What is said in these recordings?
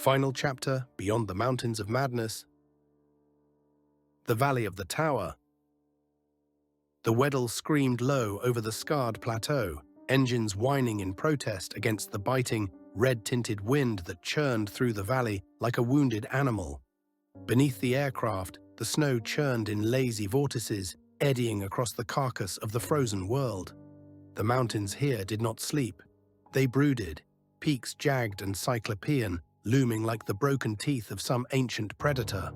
Final chapter, Beyond the Mountains of Madness. The Valley of the Tower. The Weddell screamed low over the scarred plateau, engines whining in protest against the biting, red-tinted wind that churned through the valley like a wounded animal. Beneath the aircraft, the snow churned in lazy vortices, eddying across the carcass of the frozen world. The mountains here did not sleep. They brooded, peaks jagged and cyclopean, looming like the broken teeth of some ancient predator.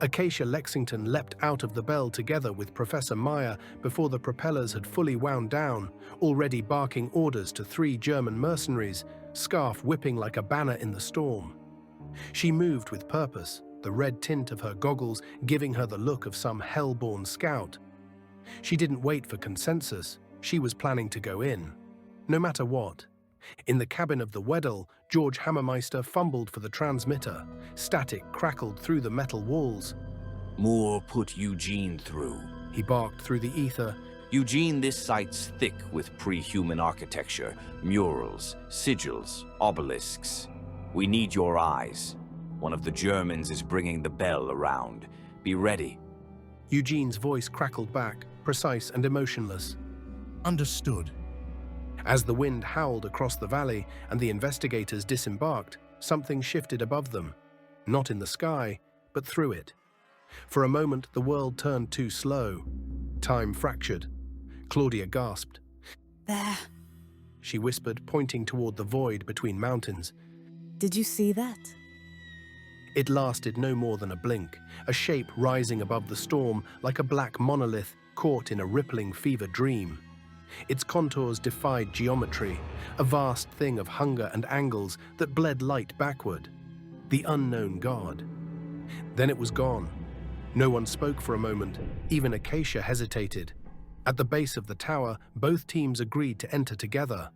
Acacia Lexington leapt out of the bell together with Professor Meyer before the propellers had fully wound down, already barking orders to 3 German mercenaries, scarf whipping like a banner in the storm. She moved with purpose, the red tint of her goggles giving her the look of some hell-born scout. She didn't wait for consensus, she was planning to go in. No matter what. In the cabin of the Weddell, George Hammermeister fumbled for the transmitter. Static crackled through the metal walls. "Moore put Eugene through," he barked through the ether. "Eugene, this site's thick with pre-human architecture, murals, sigils, obelisks. We need your eyes. One of the Germans is bringing the bell around. Be ready." Eugene's voice crackled back, precise and emotionless. "Understood." As the wind howled across the valley and the investigators disembarked, something shifted above them. Not in the sky, but through it. For a moment, the world turned too slow. Time fractured. Claudia gasped. "There." She whispered, pointing toward the void between mountains. "Did you see that?" It lasted no more than a blink, a shape rising above the storm like a black monolith caught in a rippling fever dream. Its contours defied geometry, a vast thing of hunger and angles that bled light backward. The unknown god. Then it was gone. No one spoke for a moment, even Acacia hesitated. At the base of the tower, both teams agreed to enter together.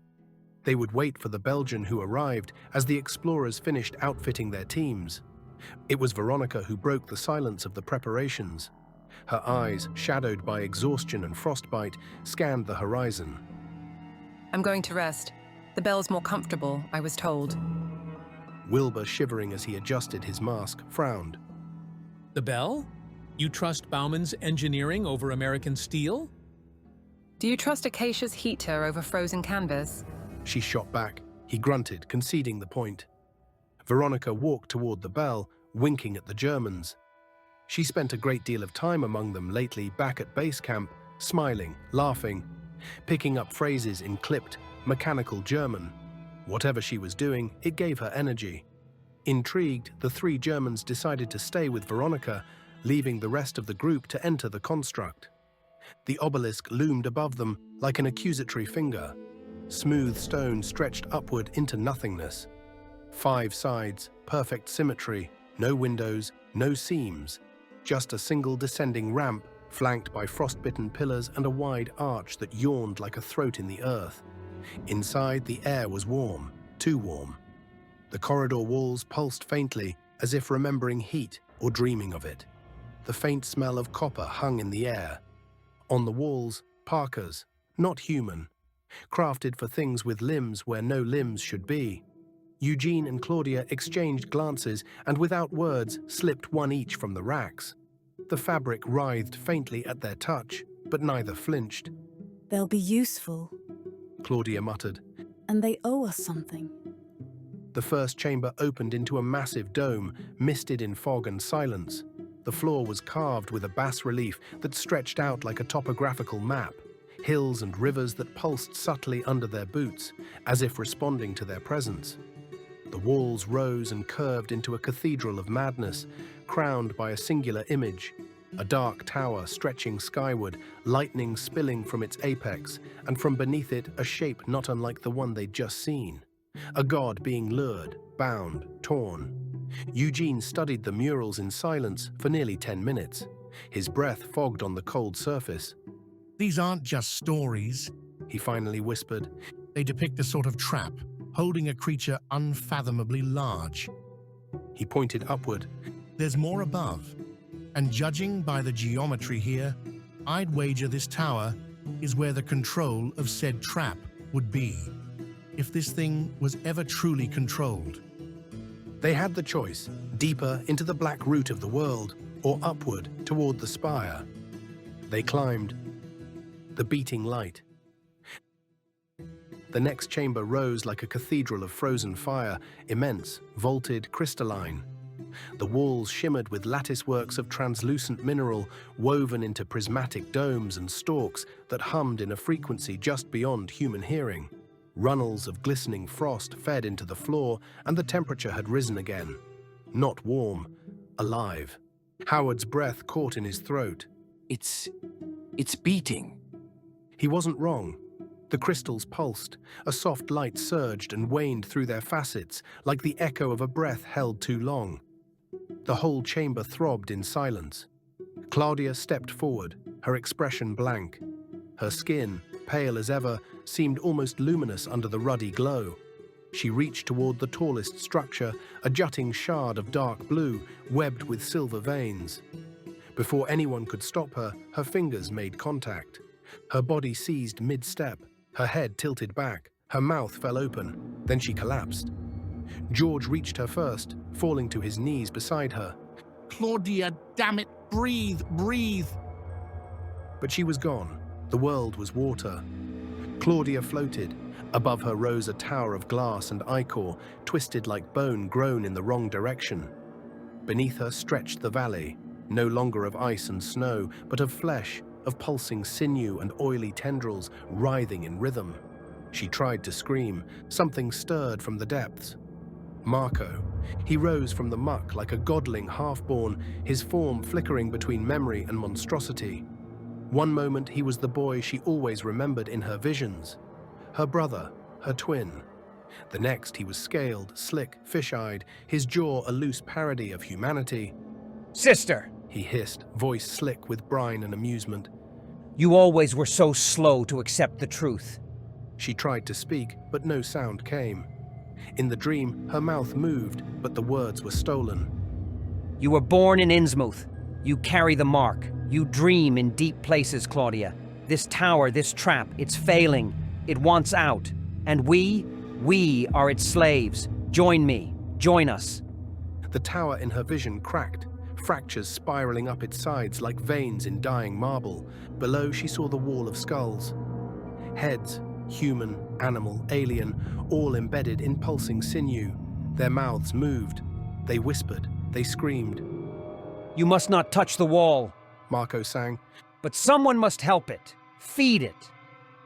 They would wait for the Belgian who arrived as the explorers finished outfitting their teams. It was Veronica who broke the silence of the preparations. Her eyes, shadowed by exhaustion and frostbite, scanned the horizon. "I'm going to rest. The bell's more comfortable, I was told." Wilbur, shivering as he adjusted his mask, frowned. "The bell? You trust Bauman's engineering over American steel?" "Do you trust Acacia's heater over frozen canvas?" She shot back. He grunted, conceding the point. Veronica walked toward the bell, winking at the Germans. She spent a great deal of time among them lately back at base camp, smiling, laughing, picking up phrases in clipped, mechanical German. Whatever she was doing, it gave her energy. Intrigued, the 3 Germans decided to stay with Veronica, leaving the rest of the group to enter the construct. The obelisk loomed above them like an accusatory finger. Smooth stone stretched upward into nothingness. 5 sides, perfect symmetry, no windows, no seams. Just a single descending ramp, flanked by frostbitten pillars and a wide arch that yawned like a throat in the earth. Inside, the air was warm, too warm. The corridor walls pulsed faintly, as if remembering heat or dreaming of it. The faint smell of copper hung in the air. On the walls, parkas, not human, crafted for things with limbs where no limbs should be. Eugene and Claudia exchanged glances and without words slipped one each from the racks. The fabric writhed faintly at their touch, but neither flinched. "They'll be useful," Claudia muttered. "and they owe us something." The first chamber opened into a massive dome, misted in fog and silence. The floor was carved with a bas-relief that stretched out like a topographical map, hills and rivers that pulsed subtly under their boots, as if responding to their presence. The walls rose and curved into a cathedral of madness, crowned by a singular image, a dark tower stretching skyward, lightning spilling from its apex, and from beneath it a shape not unlike the one they'd just seen. A god being lured, bound, torn. Eugene studied the murals in silence for nearly 10 minutes, his breath fogged on the cold surface. "These aren't just stories," he finally whispered. "They depict a sort of trap, holding a creature unfathomably large." He pointed upward. "There's more above, and judging by the geometry here, I'd wager this tower is where the control of said trap would be, if this thing was ever truly controlled." They had the choice, deeper into the black root of the world, or upward toward the spire. They climbed. The beating light. The next chamber rose like a cathedral of frozen fire, immense, vaulted, crystalline. The walls shimmered with latticeworks of translucent mineral woven into prismatic domes and stalks that hummed in a frequency just beyond human hearing. Runnels of glistening frost fed into the floor, and the temperature had risen again. Not warm, alive. Howard's breath caught in his throat. It's beating. He wasn't wrong. The crystals pulsed. A soft light surged and waned through their facets, like the echo of a breath held too long. The whole chamber throbbed in silence. Claudia stepped forward, her expression blank. Her skin, pale as ever, seemed almost luminous under the ruddy glow. She reached toward the tallest structure, a jutting shard of dark blue, webbed with silver veins. Before anyone could stop her, her fingers made contact. Her body seized mid-step, her head tilted back, her mouth fell open, then she collapsed. George reached her first, falling to his knees beside her. Claudia, damn it, breathe, breathe. But she was gone. The world was water. Claudia floated. Above her rose a tower of glass and ichor, twisted like bone grown in the wrong direction. Beneath her stretched the valley, no longer of ice and snow, but of flesh, of pulsing sinew and oily tendrils writhing in rhythm. She tried to scream. Something stirred from the depths. Marco. He rose from the muck like a godling half-born, his form flickering between memory and monstrosity. One moment he was the boy she always remembered in her visions. Her brother, her twin. The next he was scaled, slick, fish-eyed, his jaw a loose parody of humanity. Sister! He hissed, voice slick with brine and amusement. You always were so slow to accept the truth. She tried to speak, but no sound came. In the dream, her mouth moved, but the words were stolen. You were born in Innsmouth. You carry the mark. You dream in deep places, Claudia. This tower, this trap, it's failing. It wants out. And we are its slaves. Join me. Join us. The tower in her vision cracked, fractures spiraling up its sides like veins in dying marble. Below she saw the wall of skulls. Heads, human, animal, alien, all embedded in pulsing sinew. Their mouths moved. They whispered. They screamed. You must not touch the wall. Marco sang. But someone must help it. Feed it.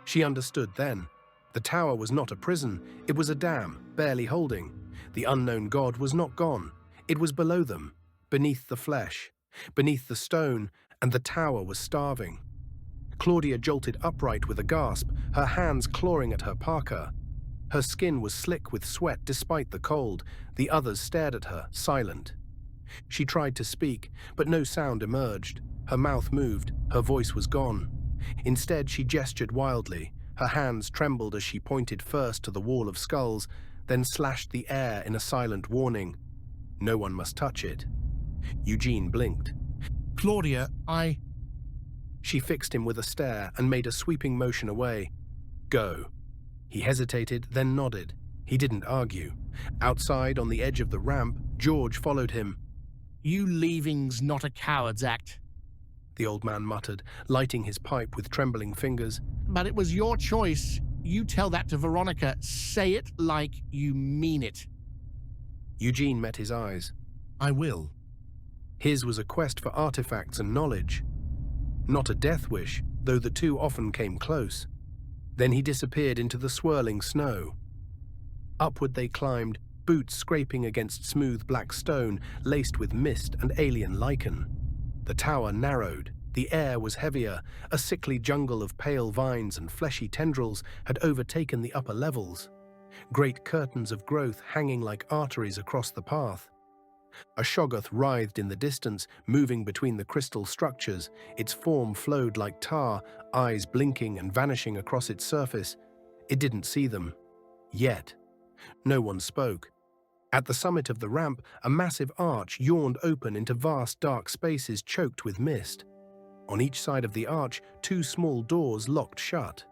She understood then. The tower was not a prison. It was a dam, barely holding. The unknown god was not gone. It was below them, beneath the flesh, beneath the stone, and the tower was starving. Claudia jolted upright with a gasp, her hands clawing at her parka. Her skin was slick with sweat despite the cold. The others stared at her, silent. She tried to speak, but no sound emerged. Her mouth moved, her voice was gone. Instead, she gestured wildly. Her hands trembled as she pointed first to the wall of skulls, then slashed the air in a silent warning. No one must touch it. Eugene blinked. Claudia, She fixed him with a stare and made a sweeping motion away. Go. He hesitated, then nodded. He didn't argue. Outside, on the edge of the ramp, George followed him. You leaving's not a coward's act. The old man muttered, lighting his pipe with trembling fingers. But it was your choice. You tell that to Veronica. Say it like you mean it. Eugene met his eyes. I will. His was a quest for artifacts and knowledge. Not a death wish, though the two often came close. Then he disappeared into the swirling snow. Upward they climbed, boots scraping against smooth black stone, laced with mist and alien lichen. The tower narrowed. The air was heavier. A sickly jungle of pale vines and fleshy tendrils had overtaken the upper levels. Great curtains of growth hanging like arteries across the path. A shoggoth writhed in the distance, moving between the crystal structures. Its form flowed like tar, eyes blinking and vanishing across its surface. It didn't see them. Yet. No one spoke. At the summit of the ramp, a massive arch yawned open into vast dark spaces choked with mist. On each side of the arch, two small doors locked shut.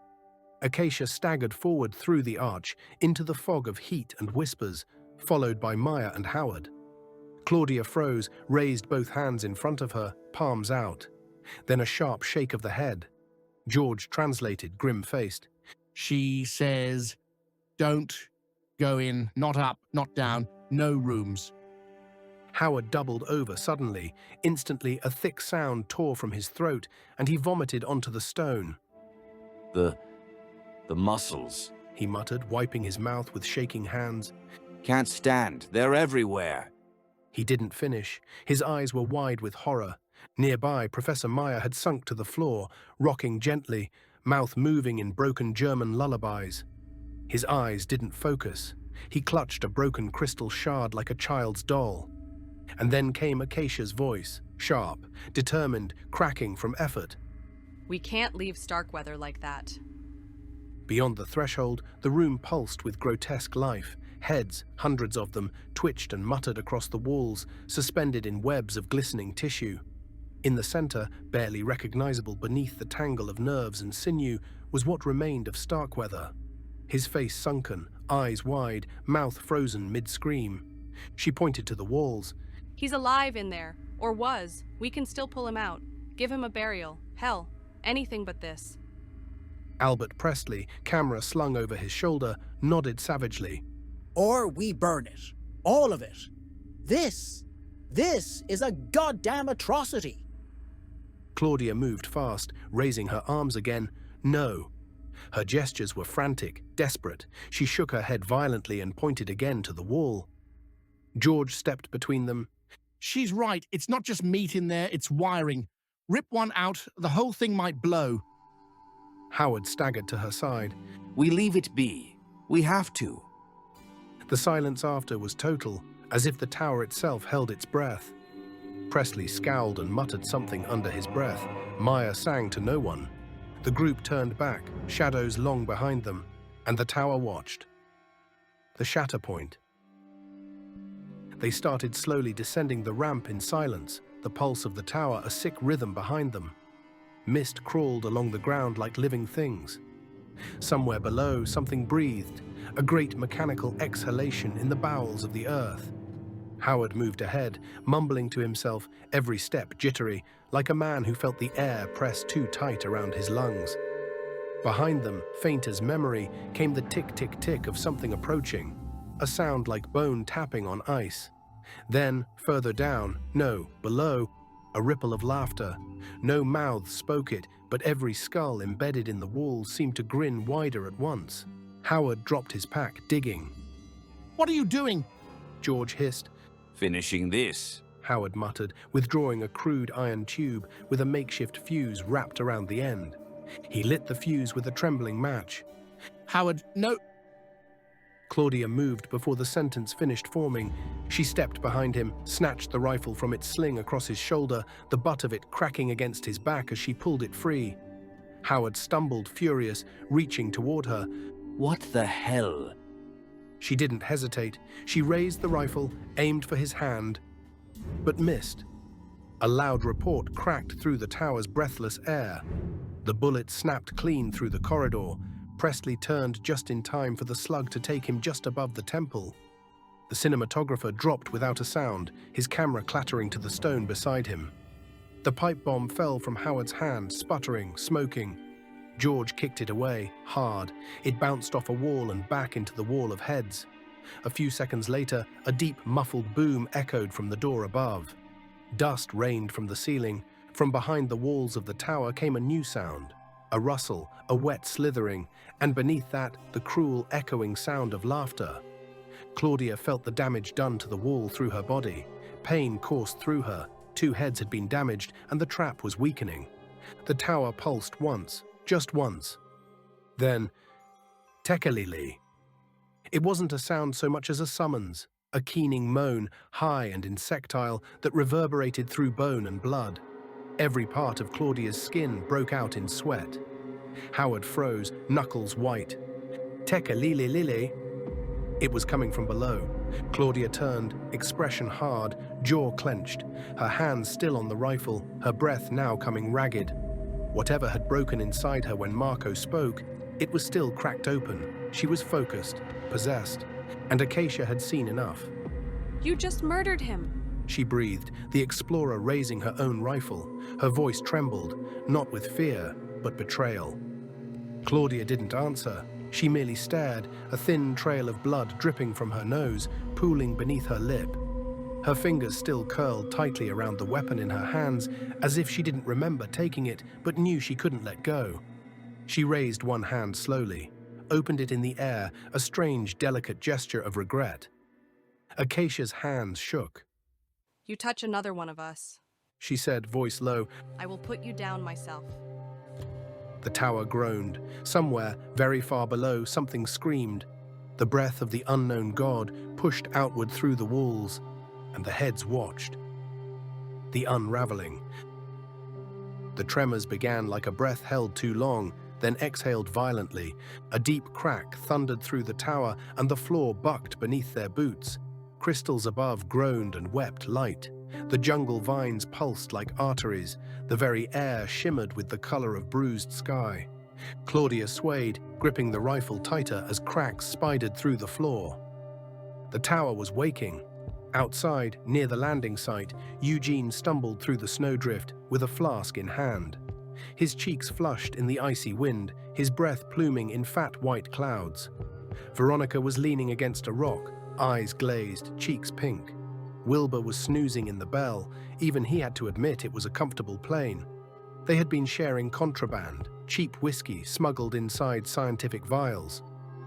Acacia staggered forward through the arch, into the fog of heat and whispers, followed by Maya and Howard. Claudia froze, raised both hands in front of her, palms out. Then a sharp shake of the head. George translated, grim-faced. She says, "Don't go in, not up, not down, no rooms." Howard doubled over suddenly. Instantly, a thick sound tore from his throat, and he vomited onto the stone. The muscles. He muttered, wiping his mouth with shaking hands. Can't stand. They're everywhere. He didn't finish. His eyes were wide with horror. Nearby, Professor Meyer had sunk to the floor, rocking gently, mouth moving in broken German lullabies. His eyes didn't focus. He clutched a broken crystal shard like a child's doll. And then came Acacia's voice, sharp, determined, cracking from effort. We can't leave Starkweather like that. Beyond the threshold, the room pulsed with grotesque life. Heads, hundreds of them, twitched and muttered across the walls, suspended in webs of glistening tissue. In the center, barely recognizable beneath the tangle of nerves and sinew, was what remained of Starkweather. His face sunken, eyes wide, mouth frozen mid-scream. She pointed to the walls. He's alive in there, or was. We can still pull him out. Give him a burial. Hell, anything but this. Albert Presley, camera slung over his shoulder, nodded savagely. Or we burn it. All of it. This is a goddamn atrocity. Claudia moved fast, raising her arms again. No. Her gestures were frantic, desperate. She shook her head violently and pointed again to the wall. George stepped between them. She's right. It's not just meat in there, it's wiring. Rip one out, the whole thing might blow. Howard staggered to her side. We leave it be. We have to. The silence after was total, as if the tower itself held its breath. Presley scowled and muttered something under his breath. Maya sang to no one. The group turned back, shadows long behind them, and the tower watched. The shatter point. They started slowly descending the ramp in silence, the pulse of the tower a sick rhythm behind them. Mist crawled along the ground like living things. Somewhere below, something breathed, a great mechanical exhalation in the bowels of the earth. Howard moved ahead, mumbling to himself, every step jittery, like a man who felt the air press too tight around his lungs. Behind them, faint as memory, came the tick-tick-tick of something approaching, a sound like bone tapping on ice. Then, further down, no, below, a ripple of laughter. No mouth spoke it, but every skull embedded in the walls seemed to grin wider at once. Howard dropped his pack, digging. "What are you doing?" George hissed. Finishing this. Howard muttered, withdrawing a crude iron tube with a makeshift fuse wrapped around the end. He lit the fuse with a trembling match. "Howard, no." Claudia moved before the sentence finished forming. She stepped behind him, snatched the rifle from its sling across his shoulder, the butt of it cracking against his back as she pulled it free. Howard stumbled, furious, reaching toward her. What the hell? She didn't hesitate. She raised the rifle, aimed for his hand, but missed. A loud report cracked through the tower's breathless air. The bullet snapped clean through the corridor. Presley turned just in time for the slug to take him just above the temple. The cinematographer dropped without a sound, his camera clattering to the stone beside him. The pipe bomb fell from Howard's hand, sputtering, smoking. George kicked it away, hard. It bounced off a wall and back into the wall of heads. A few seconds later, a deep, muffled boom echoed from the door above. Dust rained from the ceiling. From behind the walls of the tower came a new sound. A rustle, a wet slithering, and beneath that, the cruel, echoing sound of laughter. Claudia felt the damage done to the wall through her body. Pain coursed through her. 2 heads had been damaged, and the trap was weakening. The tower pulsed once, just once. Then, Tekelili. It wasn't a sound so much as a summons, a keening moan, high and insectile, that reverberated through bone and blood. Every part of Claudia's skin broke out in sweat. Howard froze, knuckles white. Tekelili. It was coming from below. Claudia turned, expression hard, jaw clenched, her hands still on the rifle, her breath now coming ragged. Whatever had broken inside her when Marco spoke, it was still cracked open. She was focused, possessed. And Acacia had seen enough. You just murdered him. She breathed, the explorer raising her own rifle. Her voice trembled, not with fear, but betrayal. Claudia didn't answer. She merely stared, a thin trail of blood dripping from her nose, pooling beneath her lip. Her fingers still curled tightly around the weapon in her hands, as if she didn't remember taking it, but knew she couldn't let go. She raised one hand slowly, opened it in the air, a strange, delicate gesture of regret. Acacia's hands shook. You touch another one of us. She said, voice low. I will put you down myself. The tower groaned. Somewhere, very far below, something screamed. The breath of the unknown god pushed outward through the walls, and the heads watched. The unraveling. The tremors began like a breath held too long, then exhaled violently. A deep crack thundered through the tower, and the floor bucked beneath their boots. Crystals above groaned and wept light. The jungle vines pulsed like arteries. The very air shimmered with the color of bruised sky. Claudia swayed, gripping the rifle tighter as cracks spidered through the floor. The tower was waking. Outside, near the landing site, Eugene stumbled through the snowdrift with a flask in hand. His cheeks flushed in the icy wind, his breath pluming in fat white clouds. Veronica was leaning against a rock, eyes glazed, cheeks pink. Wilbur was snoozing in the bell. Even he had to admit it was a comfortable plane. They had been sharing contraband, cheap whiskey smuggled inside scientific vials.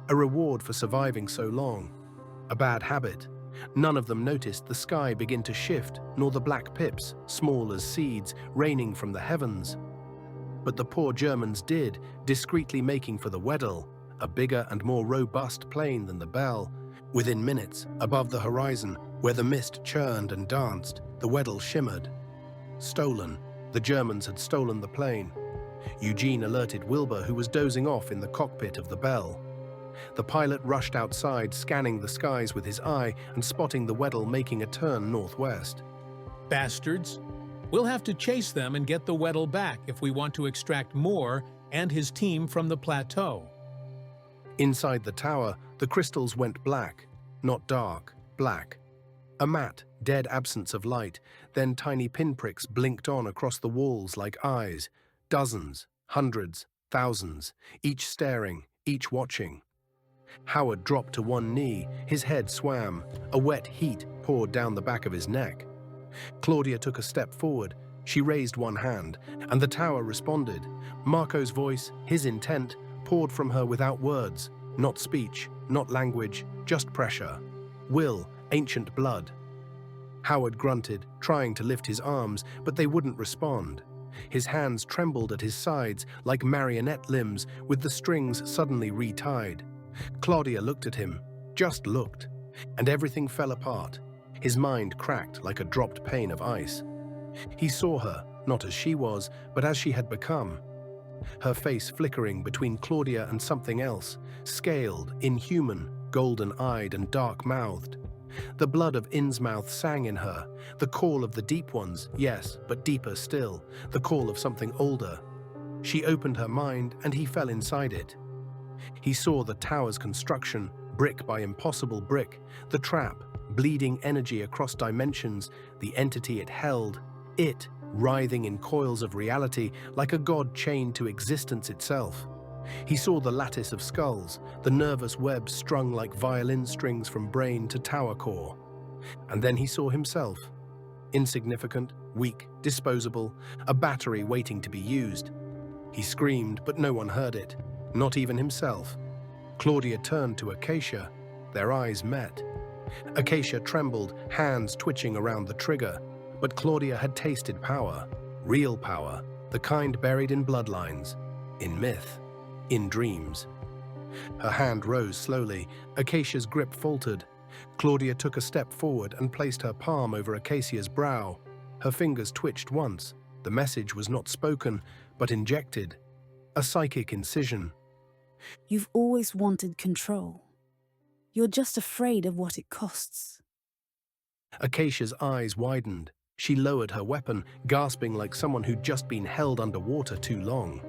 A reward for surviving so long. A bad habit. None of them noticed the sky begin to shift, nor the black pips, small as seeds, raining from the heavens. But the poor Germans did, discreetly making for the Weddell, a bigger and more robust plane than the Bell. Within minutes, above the horizon, where the mist churned and danced, the Weddell shimmered. Stolen. The Germans had stolen the plane. Eugene alerted Wilbur, who was dozing off in the cockpit of the Bell. The pilot rushed outside, scanning the skies with his eye and spotting the Weddell making a turn northwest. Bastards. We'll have to chase them and get the Weddell back if we want to extract Moore and his team from the plateau. Inside the tower, the crystals went black, not dark, black. A matte, dead absence of light, then tiny pinpricks blinked on across the walls like eyes. Dozens, hundreds, thousands, each staring, each watching. Howard dropped to one knee, his head swam, a wet heat poured down the back of his neck. Claudia took a step forward. She raised one hand, and the tower responded. Marco's voice, his intent, poured from her without words, not speech, not language, just pressure. Will, ancient blood. Howard grunted, trying to lift his arms, but they wouldn't respond. His hands trembled at his sides like marionette limbs with the strings suddenly retied. Claudia looked at him, just looked, and everything fell apart. His mind cracked like a dropped pane of ice. He saw her, not as she was, but as she had become. Her face flickering between Claudia and something else, scaled, inhuman, golden-eyed and dark-mouthed. The blood of Innsmouth sang in her, the call of the deep ones, yes, but deeper still, the call of something older. She opened her mind, and he fell inside it. He saw the tower's construction, brick by impossible brick, the trap, bleeding energy across dimensions, the entity it held, it, writhing in coils of reality like a god chained to existence itself. He saw the lattice of skulls, the nervous web strung like violin strings from brain to tower core. And then he saw himself. Insignificant, weak, disposable, a battery waiting to be used. He screamed, but no one heard it, not even himself. Claudia turned to Acacia. Their eyes met. Acacia trembled, hands twitching around the trigger. But Claudia had tasted power, real power, the kind buried in bloodlines, in myth, in dreams. Her hand rose slowly. Acacia's grip faltered. Claudia took a step forward and placed her palm over Acacia's brow. Her fingers twitched once. The message was not spoken, but injected. A psychic incision. You've always wanted control. You're just afraid of what it costs. Acacia's eyes widened. She lowered her weapon, gasping like someone who'd just been held underwater too long.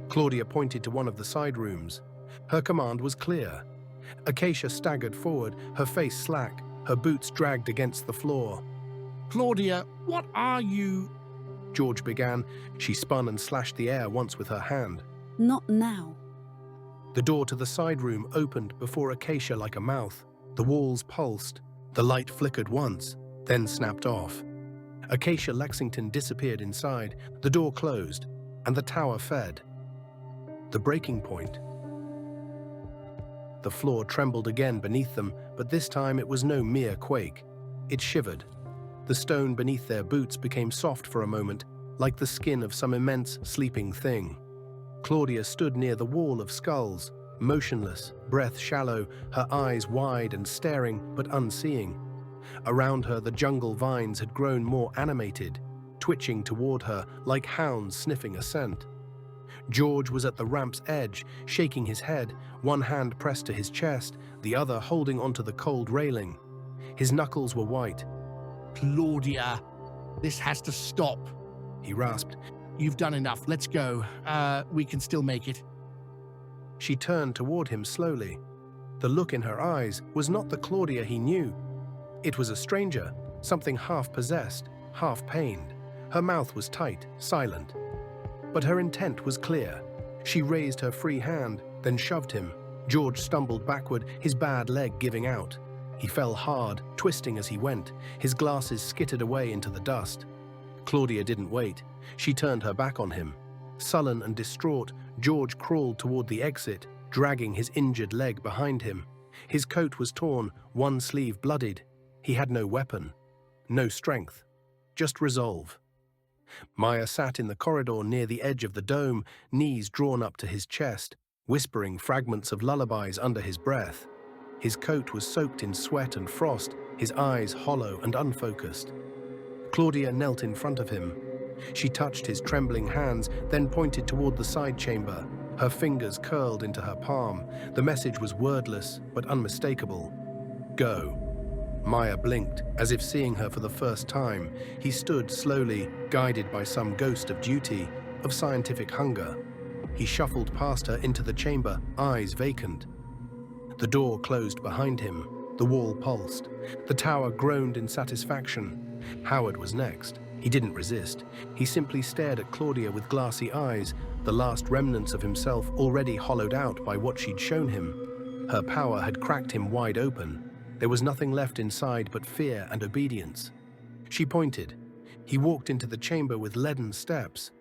Claudia pointed to one of the side rooms. Her command was clear. Acacia staggered forward, her face slack, her boots dragged against the floor. Claudia, what are you? George began. She spun and slashed the air once with her hand. Not now. The door to the side room opened before Acacia like a mouth. The walls pulsed. The light flickered once, then snapped off. Acacia Lexington disappeared inside, the door closed, and the tower fed. The breaking point. The floor trembled again beneath them, but this time it was no mere quake. It shivered. The stone beneath their boots became soft for a moment, like the skin of some immense sleeping thing. Claudia stood near the wall of skulls, motionless, breath shallow, her eyes wide and staring but unseeing. Around her the jungle vines had grown more animated, twitching toward her like hounds sniffing a scent. George was at the ramp's edge, shaking his head, one hand pressed to his chest, the other holding onto the cold railing. His knuckles were white. Claudia, this has to stop. He rasped. You've done enough. Let's go. We can still make it. She turned toward him slowly. The look in her eyes was not the Claudia he knew. It was a stranger, something half-possessed, half-pained. Her mouth was tight, silent. But her intent was clear. She raised her free hand, then shoved him. George stumbled backward, his bad leg giving out. He fell hard, twisting as he went. His glasses skittered away into the dust. Claudia didn't wait. She turned her back on him. Sullen and distraught, George crawled toward the exit, dragging his injured leg behind him. His coat was torn, one sleeve bloodied. He had no weapon, no strength, just resolve. Maya sat in the corridor near the edge of the dome, knees drawn up to his chest, whispering fragments of lullabies under his breath. His coat was soaked in sweat and frost, his eyes hollow and unfocused. Claudia knelt in front of him. She touched his trembling hands, then pointed toward the side chamber. Her fingers curled into her palm. The message was wordless, but unmistakable. Go. Maya blinked, as if seeing her for the first time. He stood slowly, guided by some ghost of duty, of scientific hunger. He shuffled past her into the chamber, eyes vacant. The door closed behind him. The wall pulsed. The tower groaned in satisfaction. Howard was next. He didn't resist. He simply stared at Claudia with glassy eyes, the last remnants of himself already hollowed out by what she'd shown him. Her power had cracked him wide open. There was nothing left inside but fear and obedience. She pointed. He walked into the chamber with leaden steps.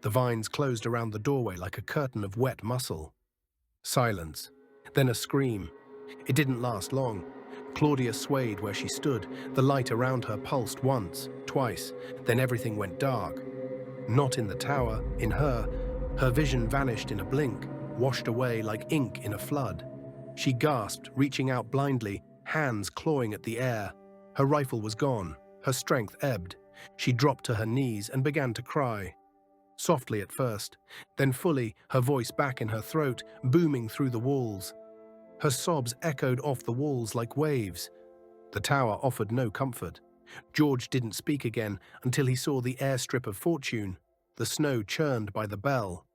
The vines closed around the doorway like a curtain of wet muscle. Silence. Then a scream. It didn't last long. Claudia swayed where she stood. The light around her pulsed once, twice. Then everything went dark. Not in the tower, in her. Her vision vanished in a blink, washed away like ink in a flood. She gasped, reaching out blindly, hands clawing at the air. Her rifle was gone. Her strength ebbed. She dropped to her knees and began to cry. Softly at first, then fully, her voice back in her throat, booming through the walls. Her sobs echoed off the walls like waves. The tower offered no comfort. George didn't speak again until he saw the airstrip of fortune, the snow churned by the bell.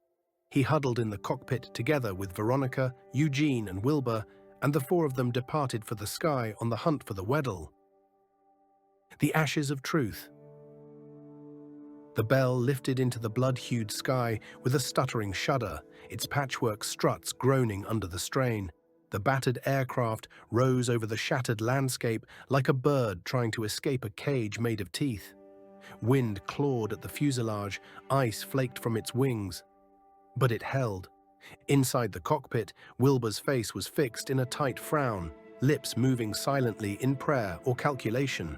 He huddled in the cockpit together with Veronica, Eugene, and Wilbur, and the four of them departed for the sky on the hunt for the Weddell. The ashes of truth. The bell lifted into the blood-hued sky with a stuttering shudder, its patchwork struts groaning under the strain. The battered aircraft rose over the shattered landscape like a bird trying to escape a cage made of teeth. Wind clawed at the fuselage, ice flaked from its wings. But it held. Inside the cockpit, Wilbur's face was fixed in a tight frown, lips moving silently in prayer or calculation.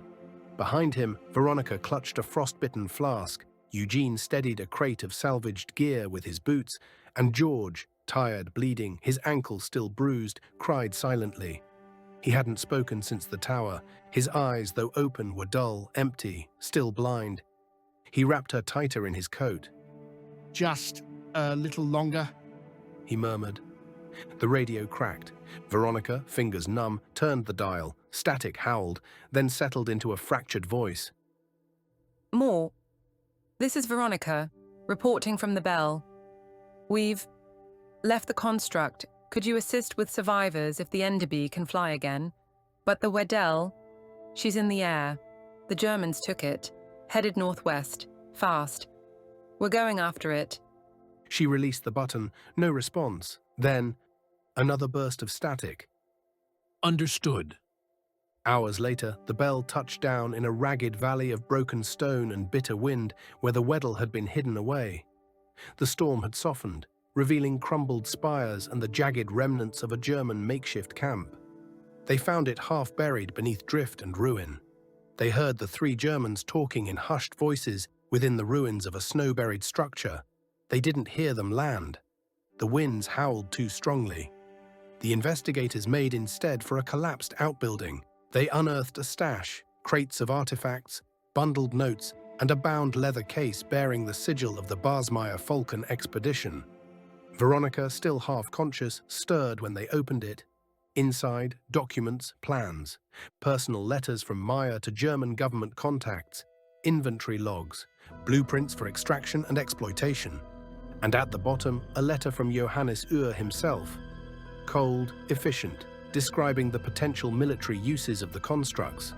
Behind him, Veronica clutched a frostbitten flask, Eugene steadied a crate of salvaged gear with his boots, and George, tired, bleeding, his ankle still bruised, cried silently. He hadn't spoken since the tower. His eyes, though open, were dull, empty, still blind. He wrapped her tighter in his coat. Just a little longer, he murmured. The radio cracked. Veronica, fingers numb, turned the dial. Static howled, then settled into a fractured voice. More. This is Veronica, reporting from the Bell. We've left the construct, Could you assist with survivors if the Enderby can fly again? But the Weddell, she's in the air. The Germans took it, headed northwest, fast. We're going after it. She released the button, no response. Then, another burst of static. Understood. Hours later, the bell touched down in a ragged valley of broken stone and bitter wind where the Weddell had been hidden away. The storm had softened, revealing crumbled spires and the jagged remnants of a German makeshift camp. They found it half buried beneath drift and ruin. They heard the 3 Germans talking in hushed voices within the ruins of a snow-buried structure. They didn't hear them land. The winds howled too strongly. The investigators made instead for a collapsed outbuilding. They unearthed a stash, crates of artifacts, bundled notes, and a bound leather case bearing the sigil of the Barsmeyer-Falcon expedition. Veronica, still half-conscious, stirred when they opened it. Inside, documents, plans, personal letters from Meyer to German government contacts, inventory logs, blueprints for extraction and exploitation. And at the bottom, a letter from Johannes Uhr himself. Cold, efficient, describing the potential military uses of the constructs.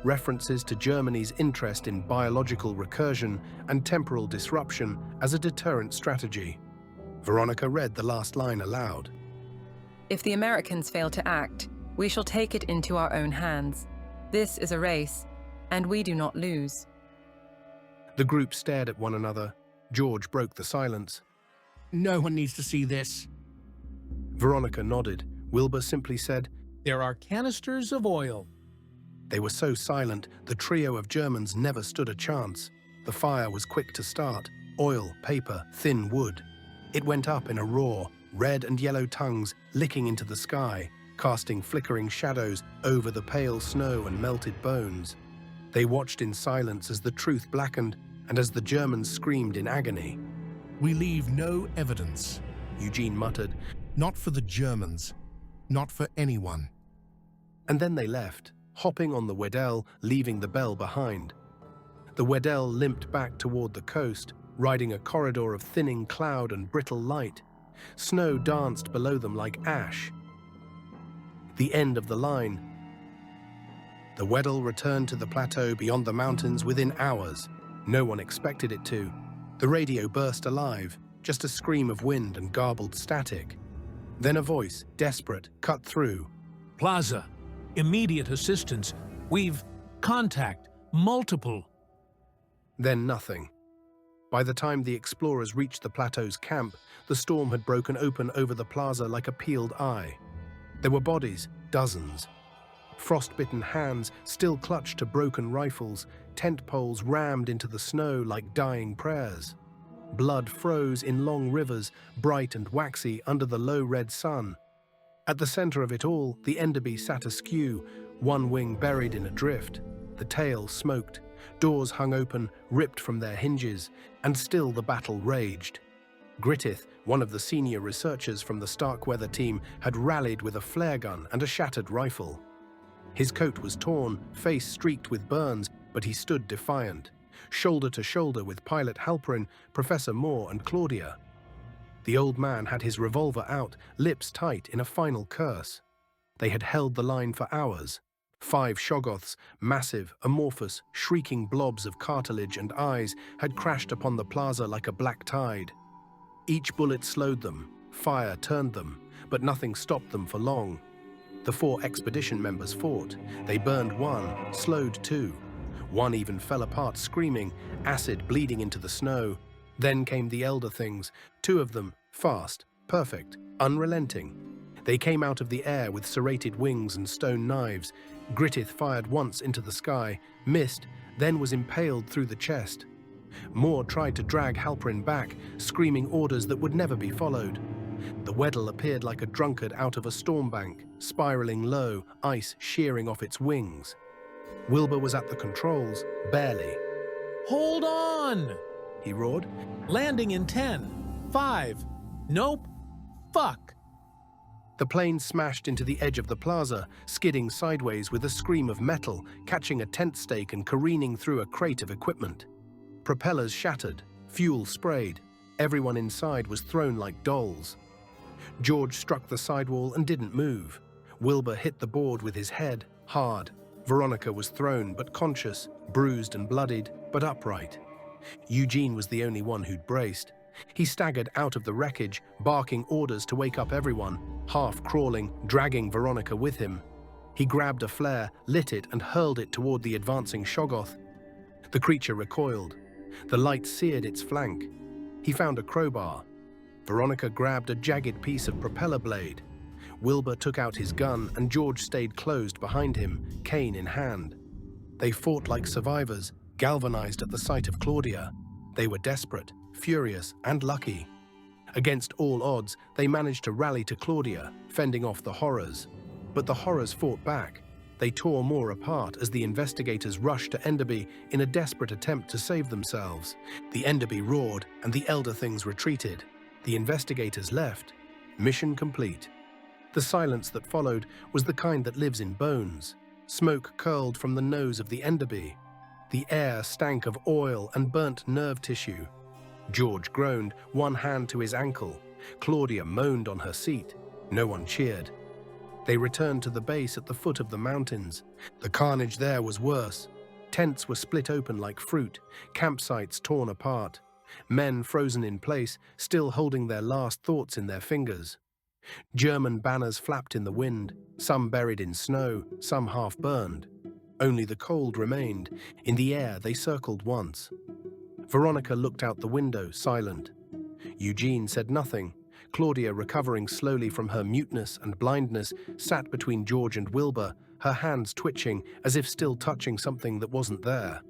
References to Germany's interest in biological recursion and temporal disruption as a deterrent strategy. Veronica read the last line aloud. If the Americans fail to act, we shall take it into our own hands. This is a race, and we do not lose. The group stared at one another. George broke the silence. No one needs to see this. Veronica nodded. Wilbur simply said, There are canisters of oil. They were so silent, the trio of Germans never stood a chance. The fire was quick to start. Oil, paper, thin wood. It went up in a roar, red and yellow tongues licking into the sky, casting flickering shadows over the pale snow and melted bones. They watched in silence as the truth blackened and as the Germans screamed in agony. We leave no evidence. Eugene muttered. Not for the Germans. Not for anyone. And then they left, hopping on the Weddell, leaving the bell behind. The Weddell limped back toward the coast, riding a corridor of thinning cloud and brittle light. Snow danced below them like ash. The end of the line. The Weddell returned to the plateau beyond the mountains within hours. No one expected it to. The radio burst alive, just a scream of wind and garbled static. Then a voice, desperate, cut through. Plaza, immediate assistance. We've contact, multiple. Then nothing. By the time the explorers reached the plateau's camp, the storm had broken open over the plaza like a peeled eye. There were bodies, dozens. Frostbitten hands still clutched to broken rifles, tent poles rammed into the snow like dying prayers. Blood froze in long rivers, bright and waxy under the low red sun. At the center of it all, the Enderby sat askew, one wing buried in a drift. The tail smoked. Doors hung open, ripped from their hinges, and still the battle raged. Grittith, one of the senior researchers from the Starkweather team, had rallied with a flare gun and a shattered rifle. His coat was torn, face streaked with burns, but he stood defiant, shoulder to shoulder with Pilot Halperin, Professor Moore, and Claudia. The old man had his revolver out, lips tight in a final curse. They had held the line for hours. 5 Shoggoths, massive, amorphous, shrieking blobs of cartilage and eyes, had crashed upon the plaza like a black tide. Each bullet slowed them, fire turned them, but nothing stopped them for long. The 4 expedition members fought. They burned one, slowed 2. One even fell apart screaming, acid bleeding into the snow. Then came the elder things, 2 of them, fast, perfect, unrelenting. They came out of the air with serrated wings and stone knives. Grittith fired once into the sky, missed, then was impaled through the chest. Moore tried to drag Halperin back, screaming orders that would never be followed. The Weddell appeared like a drunkard out of a storm bank, spiraling low, ice shearing off its wings. Wilbur was at the controls, barely. Hold on! He roared. Landing in 10, 5, nope, fuck. The plane smashed into the edge of the plaza, skidding sideways with a scream of metal, catching a tent stake and careening through a crate of equipment. Propellers shattered, fuel sprayed. Everyone inside was thrown like dolls. George struck the sidewall and didn't move. Wilbur hit the board with his head, hard. Veronica was thrown but conscious, bruised and bloodied, but upright. Eugene was the only one who'd braced. He staggered out of the wreckage, barking orders to wake up everyone, half crawling, dragging Veronica with him. He grabbed a flare, lit it, and hurled it toward the advancing Shoggoth. The creature recoiled. The light seared its flank. He found a crowbar. Veronica grabbed a jagged piece of propeller blade. Wilbur took out his gun, and George stayed closed behind him, cane in hand. They fought like survivors, galvanized at the sight of Claudia. They were desperate, furious, and lucky. Against all odds, they managed to rally to Claudia, fending off the horrors. But the horrors fought back. They tore more apart as the investigators rushed to Enderby in a desperate attempt to save themselves. The Enderby roared, and the Elder Things retreated. The investigators left. Mission complete. The silence that followed was the kind that lives in bones. Smoke curled from the nose of the Enderby. The air stank of oil and burnt nerve tissue. George groaned, one hand to his ankle. Claudia moaned on her seat. No one cheered. They returned to the base at the foot of the mountains. The carnage there was worse. Tents were split open like fruit, campsites torn apart. Men frozen in place, still holding their last thoughts in their fingers. German banners flapped in the wind, some buried in snow, some half burned. Only the cold remained. In the air they circled once. Veronica looked out the window, silent. Eugene said nothing. Claudia, recovering slowly from her muteness and blindness, sat between George and Wilbur, her hands twitching as if still touching something that wasn't there.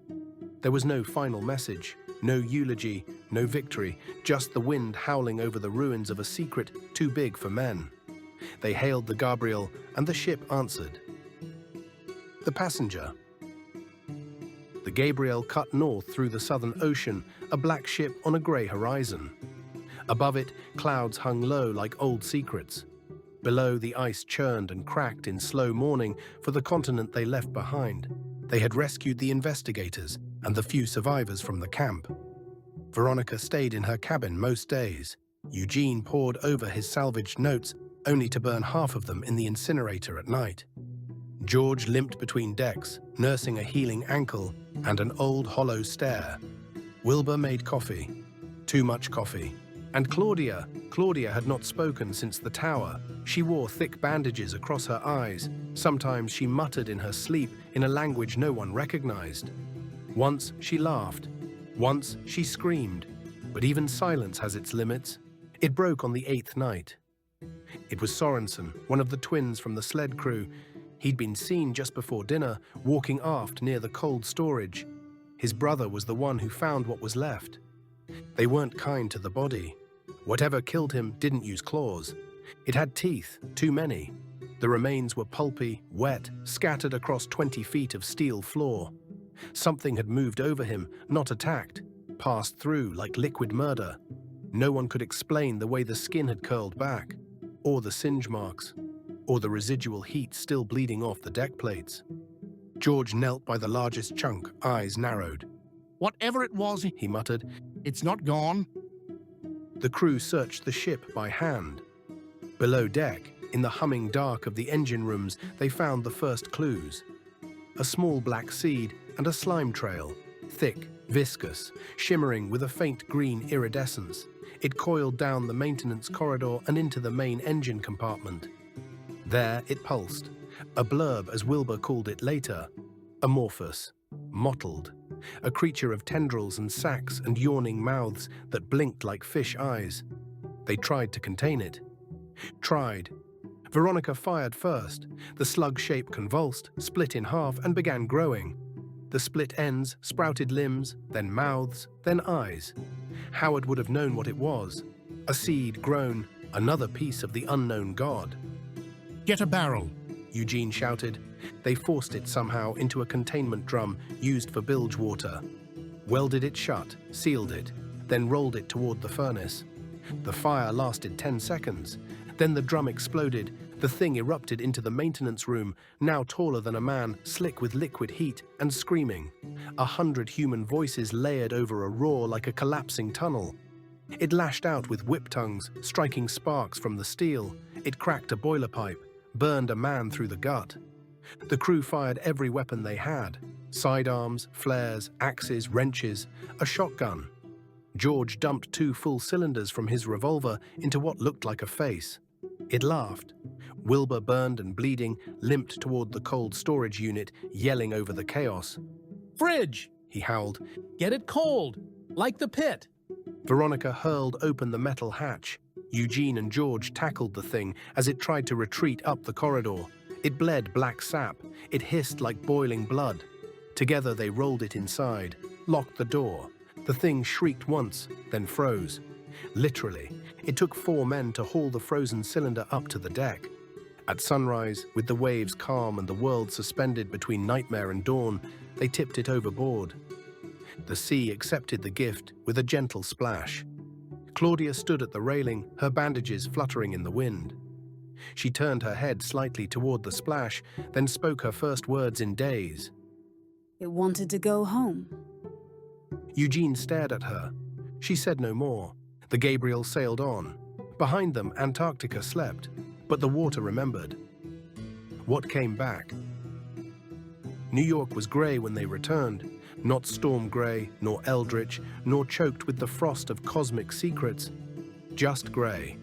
There was no final message, no eulogy, no victory, just the wind howling over the ruins of a secret too big for men. They hailed the Gabriel, and the ship answered. The passenger. The Gabriel cut north through the Southern Ocean, a black ship on a grey horizon. Above it, clouds hung low like old secrets. Below, the ice churned and cracked in slow mourning for the continent they left behind. They had rescued the investigators and the few survivors from the camp. Veronica stayed in her cabin most days. Eugene pored over his salvaged notes, only to burn half of them in the incinerator at night. George limped between decks, nursing a healing ankle and an old hollow stare. Wilbur made coffee. Too much coffee. And Claudia had not spoken since the tower. She wore thick bandages across her eyes. Sometimes she muttered in her sleep in a language no one recognized. Once she laughed. Once she screamed. But even silence has its limits. It broke on the 8th night. It was Sorensen, one of the twins from the sled crew. He'd been seen just before dinner, walking aft near the cold storage. His brother was the one who found what was left. They weren't kind to the body. Whatever killed him didn't use claws. It had teeth, too many. The remains were pulpy, wet, scattered across 20 feet of steel floor. Something had moved over him, not attacked, passed through like liquid murder. No one could explain the way the skin had curled back, or the singe marks, or the residual heat still bleeding off the deck plates. George knelt by the largest chunk, eyes narrowed. Whatever it was, he muttered, it's not gone. The crew searched the ship by hand. Below deck, in the humming dark of the engine rooms, they found the first clues. A small black seed and a slime trail, thick, viscous, shimmering with a faint green iridescence. It coiled down the maintenance corridor and into the main engine compartment. There it pulsed, a blurb as Wilbur called it later, amorphous, mottled, a creature of tendrils and sacs and yawning mouths that blinked like fish eyes. They tried to contain it. Tried. Veronica fired first. The slug shape convulsed, split in half, and began growing. The split ends sprouted limbs, then mouths, then eyes. Howard would have known what it was. A seed grown, another piece of the unknown god. Get a barrel, Eugene shouted. They forced it somehow into a containment drum used for bilge water. Welded it shut, sealed it, then rolled it toward the furnace. The fire lasted 10 seconds. Then the drum exploded. The thing erupted into the maintenance room, now taller than a man, slick with liquid heat, and screaming. 100 human voices layered over a roar like a collapsing tunnel. It lashed out with whip tongues, striking sparks from the steel. It cracked a boiler pipe, burned a man through the gut. The crew fired every weapon they had: sidearms, flares, axes, wrenches, a shotgun. George dumped 2 full cylinders from his revolver into what looked like a face. It laughed. Wilbur, burned and bleeding, limped toward the cold storage unit, yelling over the chaos. Fridge! He howled. Get it cold, like the pit. Veronica hurled open the metal hatch. Eugene and George tackled the thing as it tried to retreat up the corridor. It bled black sap. It hissed like boiling blood. Together they rolled it inside, locked the door. The thing shrieked once, then froze. Literally, it took 4 men to haul the frozen cylinder up to the deck. At sunrise, with the waves calm and the world suspended between nightmare and dawn, they tipped it overboard. The sea accepted the gift with a gentle splash. Claudia stood at the railing, her bandages fluttering in the wind. She turned her head slightly toward the splash, then spoke her first words in days. It wanted to go home. Eugene stared at her. She said no more. The Gabriel sailed on. Behind them, Antarctica slept, but the water remembered. What came back? New York was grey when they returned, not storm grey, nor eldritch, nor choked with the frost of cosmic secrets, just grey.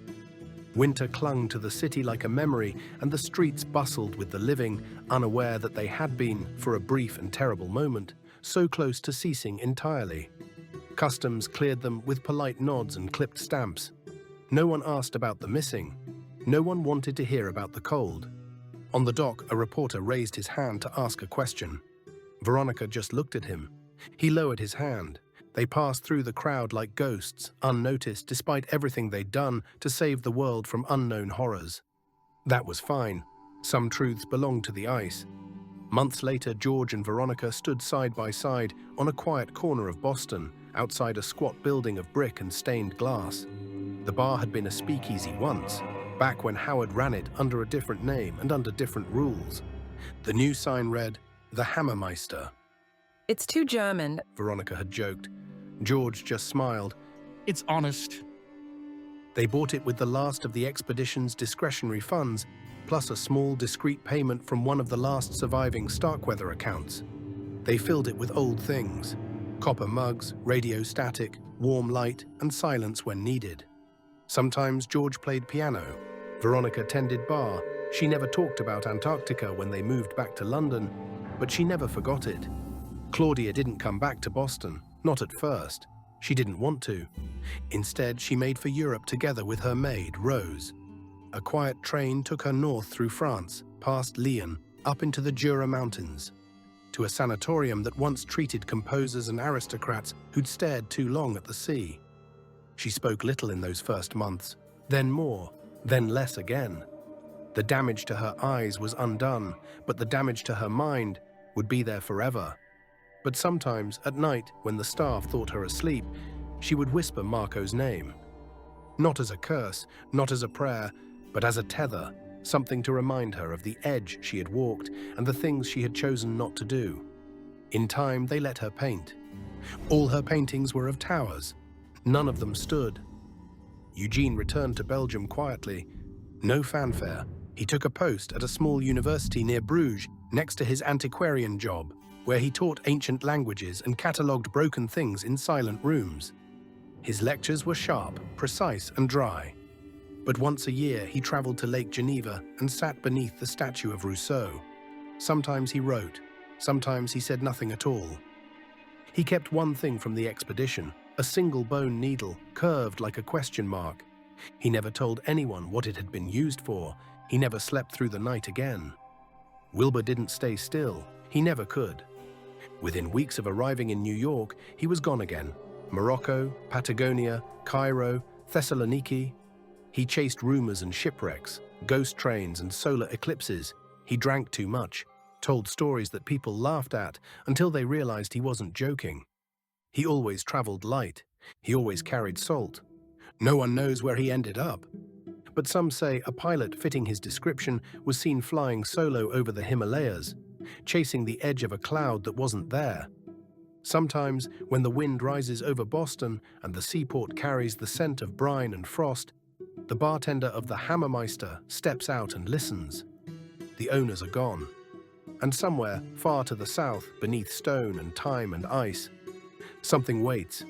Winter clung to the city like a memory, and the streets bustled with the living, unaware that they had been, for a brief and terrible moment, so close to ceasing entirely. Customs cleared them with polite nods and clipped stamps. No one asked about the missing. No one wanted to hear about the cold. On the dock, a reporter raised his hand to ask a question. Veronica just looked at him. He lowered his hand. They passed through the crowd like ghosts, unnoticed despite everything they'd done to save the world from unknown horrors. That was fine. Some truths belonged to the ice. Months later, George and Veronica stood side by side on a quiet corner of Boston, outside a squat building of brick and stained glass. The bar had been a speakeasy once, back when Howard ran it under a different name and under different rules. The new sign read, "The Hammermeister." It's too German. Veronica had joked. George just smiled. It's honest. They bought it with the last of the expedition's discretionary funds, plus a small, discreet payment from one of the last surviving Starkweather accounts. They filled it with old things: copper mugs, radio static, warm light, and silence when needed. Sometimes George played piano. Veronica tended bar. She never talked about Antarctica when they moved back to London, but she never forgot it. Claudia didn't come back to Boston, not at first. She didn't want to. Instead, she made for Europe together with her maid, Rose. A quiet train took her north through France, past Lyon, up into the Jura Mountains, to a sanatorium that once treated composers and aristocrats who'd stared too long at the sea. She spoke little in those first months, then more, then less again. The damage to her eyes was undone, but the damage to her mind would be there forever. But sometimes, at night, when the staff thought her asleep, she would whisper Marco's name. Not as a curse, not as a prayer, but as a tether, something to remind her of the edge she had walked and the things she had chosen not to do. In time, they let her paint. All her paintings were of towers. None of them stood. Eugene returned to Belgium quietly. No fanfare. He took a post at a small university near Bruges, next to his antiquarian job, where he taught ancient languages and catalogued broken things in silent rooms. His lectures were sharp, precise, and dry. But once a year, he traveled to Lake Geneva and sat beneath the statue of Rousseau. Sometimes he wrote, sometimes he said nothing at all. He kept one thing from the expedition, a single bone needle, curved like a question mark. He never told anyone what it had been used for. He never slept through the night again. Wilbur didn't stay still. He never could. Within weeks of arriving in New York, he was gone again. Morocco, Patagonia, Cairo, Thessaloniki. He chased rumors and shipwrecks, ghost trains and solar eclipses. He drank too much, told stories that people laughed at until they realized he wasn't joking. He always traveled light. He always carried salt. No one knows where he ended up. But some say a pilot fitting his description was seen flying solo over the Himalayas, chasing the edge of a cloud that wasn't there. Sometimes, when the wind rises over Boston and the seaport carries the scent of brine and frost, the bartender of the Hammermeister steps out and listens. The owners are gone. And somewhere, far to the south, beneath stone and time and ice, something waits,